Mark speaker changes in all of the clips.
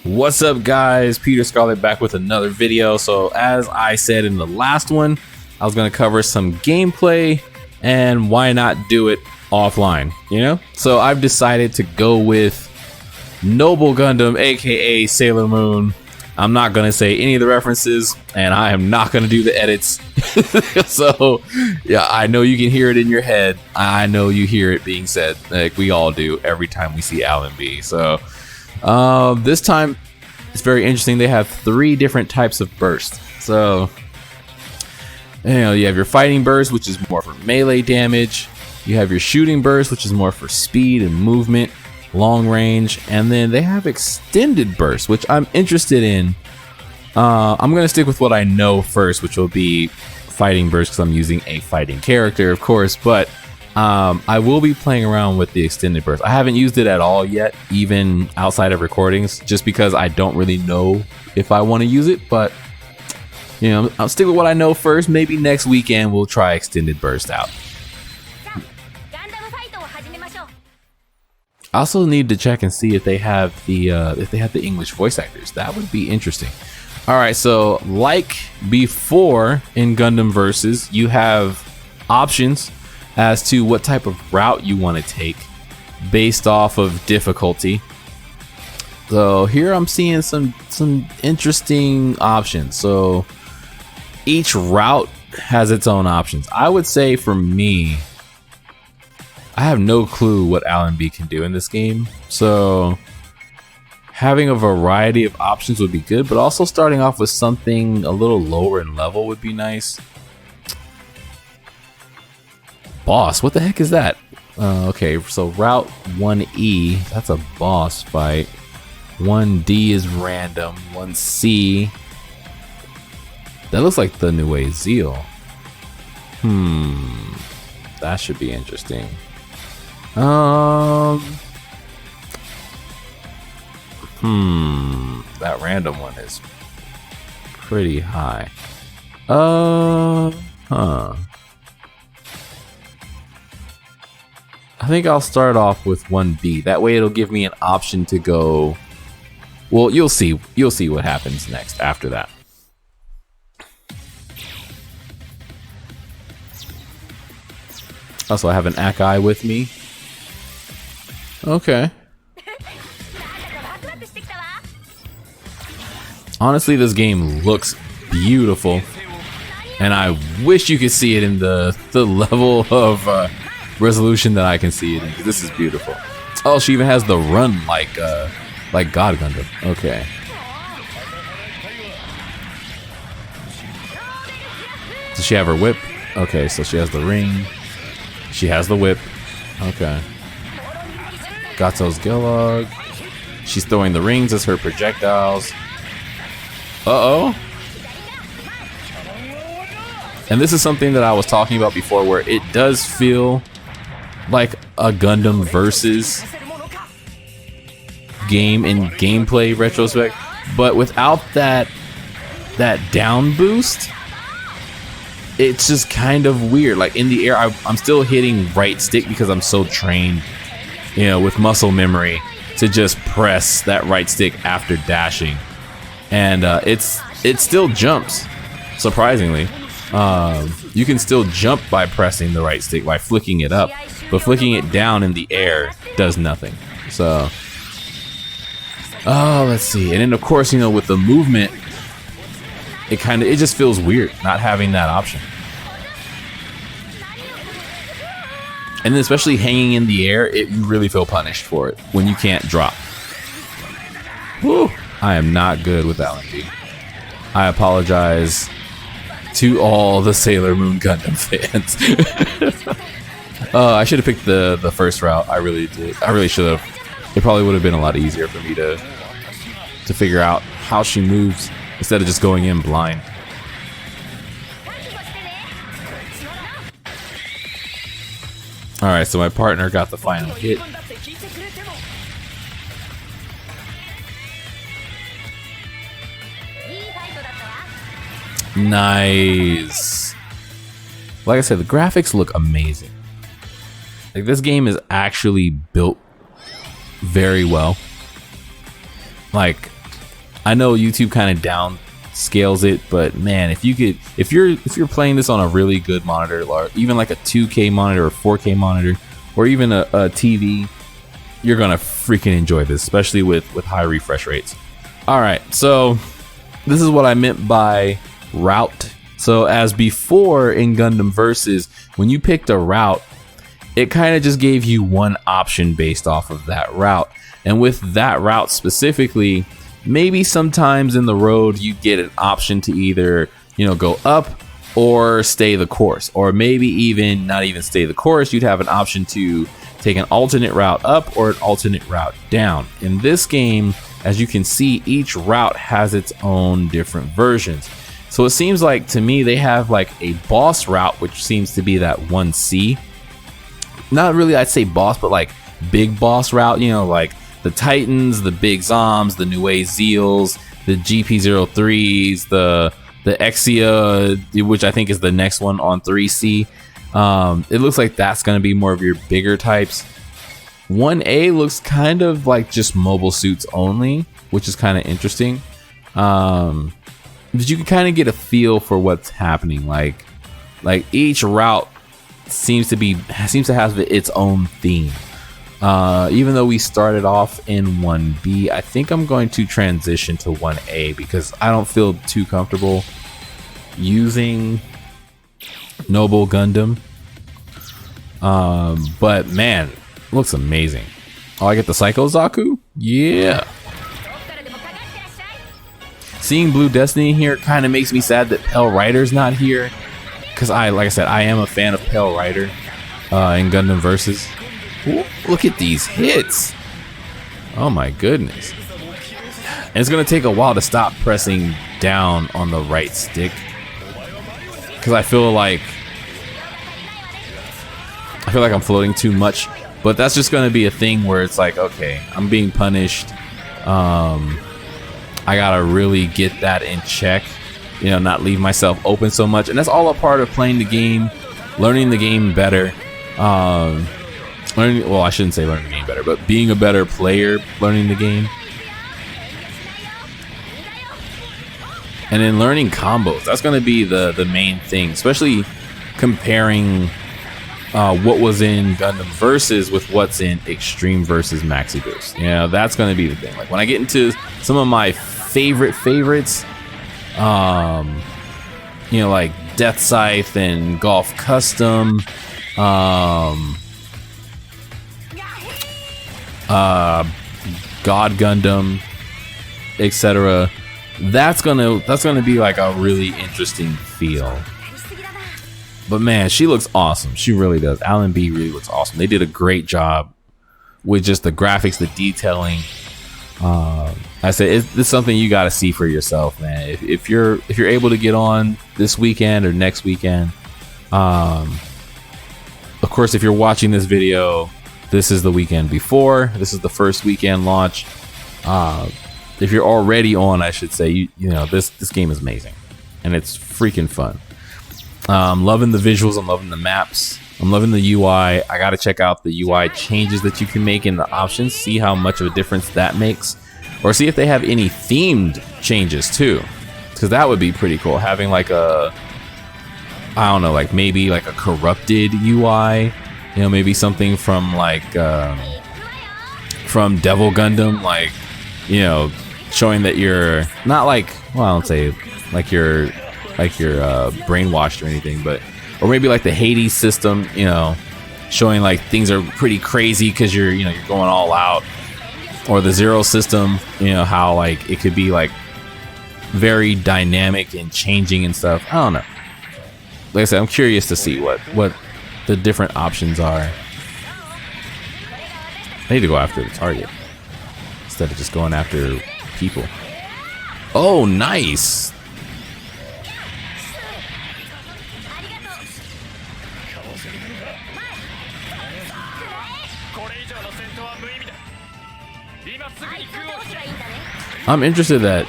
Speaker 1: What's up, guys? Peter Scarlett back with another video. So as I said in the last one, I was going to cover some gameplay and why not do it offline, you know? So I've decided to go with Noble Gundam, aka Sailor Moon. I'm not going to say any of the references, and I am not going to do the edits. So yeah, I know you can hear it in your head. I know you hear it being said, like we all do every time we see Alan B. So this time it's very interesting. They have 3 different types of burst. So you have your fighting burst, which is more for melee damage. You have your shooting burst, which is more for speed and movement, long range, and then they have extended burst, which I'm interested in. I'm gonna stick with what I know first, which will be fighting burst, because I'm using a fighting character, of course, but I will be playing around with the extended burst. I haven't used it at all yet, even outside of recordings, just because I don't really know if I want to use it. But I'll stick with what I know first. Maybe next weekend we'll try extended burst out. I also need to check and see if they have the English voice actors. That would be interesting. All right, so like before in Gundam Versus, you have options as to what type of route you want to take based off of difficulty. So here I'm seeing some interesting options. So each route has its own options. I would say for me, I have no clue what Alan B can do in this game. So having a variety of options would be good, but also starting off with something a little lower in level would be nice. Boss, what the heck is that? Okay, so Route 1E, that's a boss fight. 1D is random. 1C, that looks like the New Zeal. That should be interesting. That random one is pretty high. I think I'll start off with 1B. That way it'll give me an option to go. Well, you'll see what happens next after that. Also, I have an Akai with me. Okay. Honestly, this game looks beautiful, and I wish you could see it in the level of resolution that I can see it in. This is beautiful. Oh, she even has the run like God Gundam. Okay. Does she have her whip? Okay, so she has the ring. She has the whip. Okay. Gato's Gelog. She's throwing the rings as her projectiles. Uh-oh. And this is something that I was talking about before, where it does feel like a Gundam Versus game in gameplay retrospect, but without that down boost. It's just kind of weird. Like in the air, I'm still hitting right stick because I'm so trained, with muscle memory to just press that right stick after dashing, and it still jumps. Surprisingly, you can still jump by pressing the right stick by flicking it up, but flicking it down in the air does nothing. So, let's see. And then of course, with the movement, it just feels weird not having that option. And then especially hanging in the air, you really feel punished for it when you can't drop. Whew, I am not good with Alan B. I apologize to all the Sailor Moon Gundam fans. I should have picked the first route. I really did. I really should have. It probably would have been a lot easier for me to figure out how she moves instead of just going in blind. Alright, so my partner got the final hit. Nice. Like I said, the graphics look amazing. Like, this game is actually built very well. Like, I know YouTube kind of downscales it, but man, if you're playing this on a really good monitor, even like a 2K monitor or 4K monitor, or even a TV, you're gonna freaking enjoy this, especially with high refresh rates. All right, so this is what I meant by route. So as before in Gundam Versus, when you picked a route, it kind of just gave you one option based off of that route. And with that route specifically, maybe sometimes in the road you get an option to either, go up or stay the course, or maybe even not even stay the course. You'd have an option to take an alternate route up or an alternate route down. In this game, as you can see, each route has its own different versions. So it seems like to me they have like a boss route, which seems to be that 1C. Not really, I'd say boss, but like big boss route, like the Titans, the big Zoms, the Niue Zeals, the GP03s, the Exia, which I think is the next one on 3C. It looks like that's going to be more of your bigger types. 1A looks kind of like just mobile suits only, which is kind of interesting. But you can kind of get a feel for what's happening. Like each route seems to have its own theme. Even though we started off in 1B, I think I'm going to transition to 1A because I don't feel too comfortable using Noble Gundam. But man, looks amazing. Oh, I get the Psycho Zaku? Yeah. Seeing Blue Destiny here kind of makes me sad that Pale Rider's not here, because like I said, I am a fan of Pale Rider in Gundam Versus. Ooh, look at these hits. Oh my goodness. And it's gonna take a while to stop pressing down on the right stick, because I feel like I'm floating too much. But that's just gonna be a thing where it's like, okay, I'm being punished. I gotta really get that in check, not leave myself open so much. And that's all a part of playing the game, learning the game better. Well, I shouldn't say learning the game better, but being a better player, learning the game. And then learning combos. That's going to be the main thing, especially comparing what was in Gundam Versus with what's in Extreme Versus Maxi Boost. That's going to be the thing. Like when I get into some of my favorites, like Death Scythe and Golf Custom, God Gundam, etc. That's gonna be like a really interesting feel. But man, she looks awesome. She really does. Alan B really looks awesome. They did a great job with just the graphics, the detailing. I said it's something you got to see for yourself, man. If you're able to get on this weekend or next weekend, of course, if you're watching this video, this is the weekend before. This is the first weekend launch. If you're already on, I should say, this game is amazing, and it's freaking fun. I'm loving the visuals. I'm loving the maps. I'm loving the UI. I gotta check out the UI changes that you can make in the options. See how much of a difference that makes, or see if they have any themed changes too, because that would be pretty cool. Having like I don't know, like maybe like a corrupted UI. Maybe something from like from Devil Gundam, like showing that you're not like, well, I don't say like you're brainwashed or anything, but or maybe like the Hades system, showing like things are pretty crazy because you're going all out, or the Zero system, how like it could be like very dynamic and changing and stuff. I don't know. Like I said, I'm curious to see what the different options are. I need to go after the target instead of just going after people. Oh, nice. I'm interested that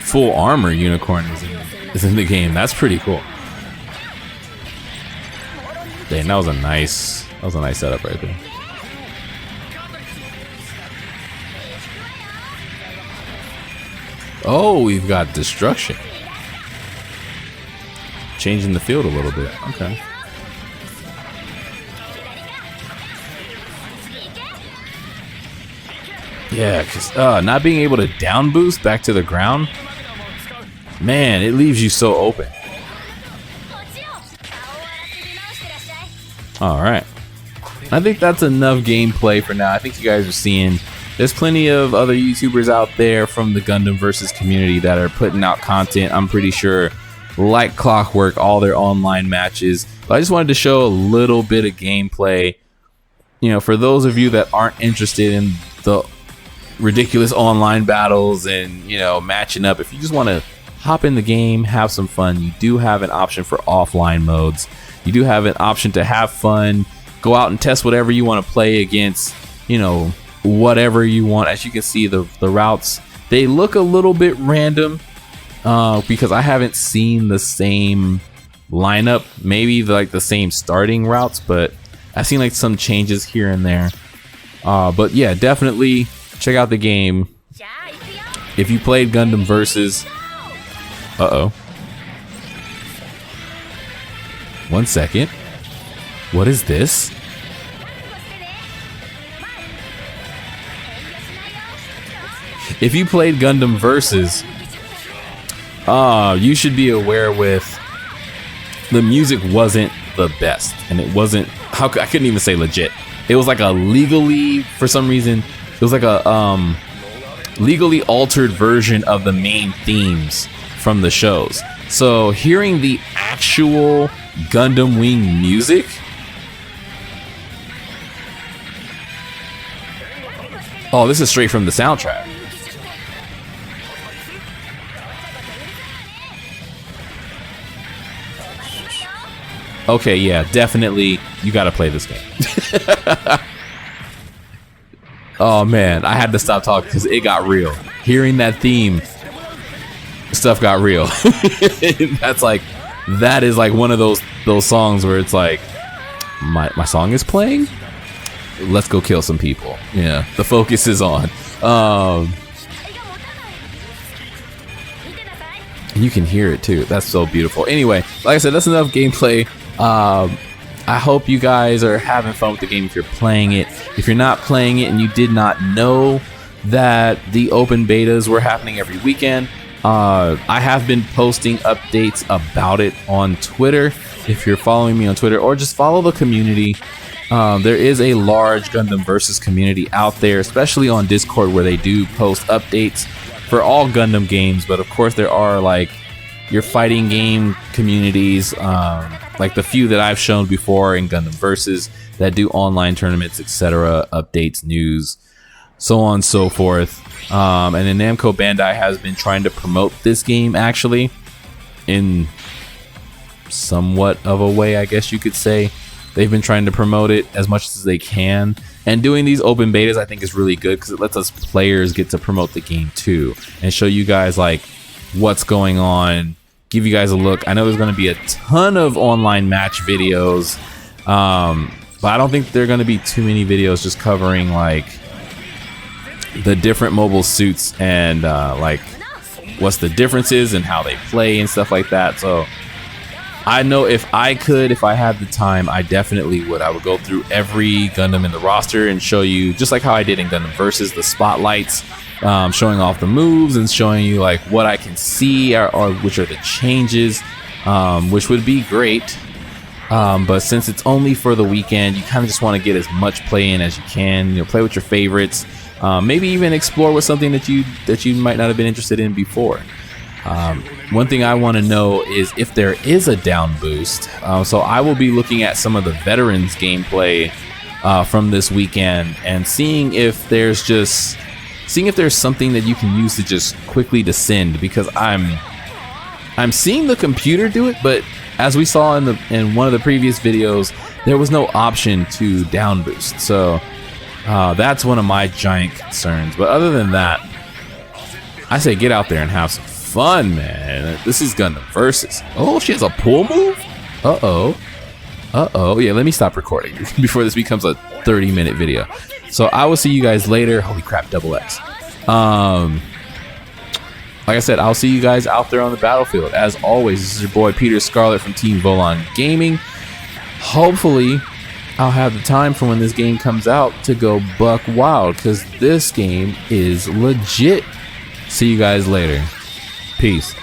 Speaker 1: full armor unicorn is in the game. That's pretty cool. Dang, that was a nice setup right there. Oh, we've got destruction. Changing the field a little bit. Okay. Yeah, because not being able to down boost back to the ground, man, it leaves you so open. All right. I think that's enough gameplay for now. I think you guys are seeing there's plenty of other YouTubers out there from the Gundam Versus community that are putting out content. I'm pretty sure like clockwork, all their online matches. But I just wanted to show a little bit of gameplay. You know, for those of you that aren't interested in the ridiculous online battles and, you know, matching up, if you just want to hop in the game, have some fun, you do have an option for offline modes. You do have an option to have fun, go out and test whatever you want to play against, you know, whatever you want. As you can see, the routes, they look a little bit random because I haven't seen the same lineup, maybe like the same starting routes, but I've seen like some changes here and there. But yeah, definitely check out the game. If you played Gundam Versus, uh-oh. 1 second. What is this? If you played Gundam Versus, you should be aware with the music wasn't the best, and it wasn't, I couldn't even say legit. It was like a legally, for some reason, it was like a legally altered version of the main themes from the shows. So hearing the actual Gundam Wing music, oh, this is straight from the soundtrack. Okay, yeah, definitely you gotta play this game. Oh man, I had to stop talking because it got real. Hearing that theme, stuff got real. That is like one of those songs where it's like, my song is playing, let's go kill some people. Yeah, the focus is on. You can hear it too. That's so beautiful. Anyway, like I said, that's enough gameplay. I hope you guys are having fun with the game if you're playing it. If you're not playing it and you did not know that the open betas were happening every weekend, I have been posting updates about it on Twitter. If you're following me on Twitter, or just follow the community, there is a large Gundam Versus community out there, especially on Discord, where they do post updates for all Gundam games. But of course, there are like your fighting game communities, like the few that I've shown before in Gundam Versus that do online tournaments, etc., updates, news, so on and so forth. And then Namco Bandai has been trying to promote this game actually in somewhat of a way, I guess you could say. They've been trying to promote it as much as they can, and doing these open betas I think is really good because it lets us players get to promote the game too and show you guys like what's going on, give you guys a look. I know there's going to be a ton of online match videos, but I don't think there are going to be too many videos just covering like the different mobile suits and like what's the differences and how they play and stuff like that. So I know if I had the time, I definitely would. I would go through every Gundam in the roster and show you, just like how I did in Gundam Versus, the spotlights, showing off the moves and showing you like what I can see or which are the changes, which would be great. But since it's only for the weekend, you kind of just want to get as much play in as you can. You know, play with your favorites, maybe even explore with something that you might not have been interested in before. One thing I want to know is if there is a down boost. So I will be looking at some of the veterans gameplay from this weekend and seeing if there's something that you can use to just quickly descend, because I'm seeing the computer do it, but as we saw in one of the previous videos, there was no option to down boost. So that's one of my giant concerns. But other than that, I say get out there and have some fun, man. This is Gundam Versus. Oh, she has a pull move? Uh-oh. Yeah, let me stop recording before this becomes a 30-minute video. So I will see you guys later. Holy crap, double X. Like I said, I'll see you guys out there on the battlefield. As always, this is your boy Peter Scarlett from Team Volon Gaming. Hopefully, I'll have the time for when this game comes out to go buck wild, because this game is legit. See you guys later. Peace.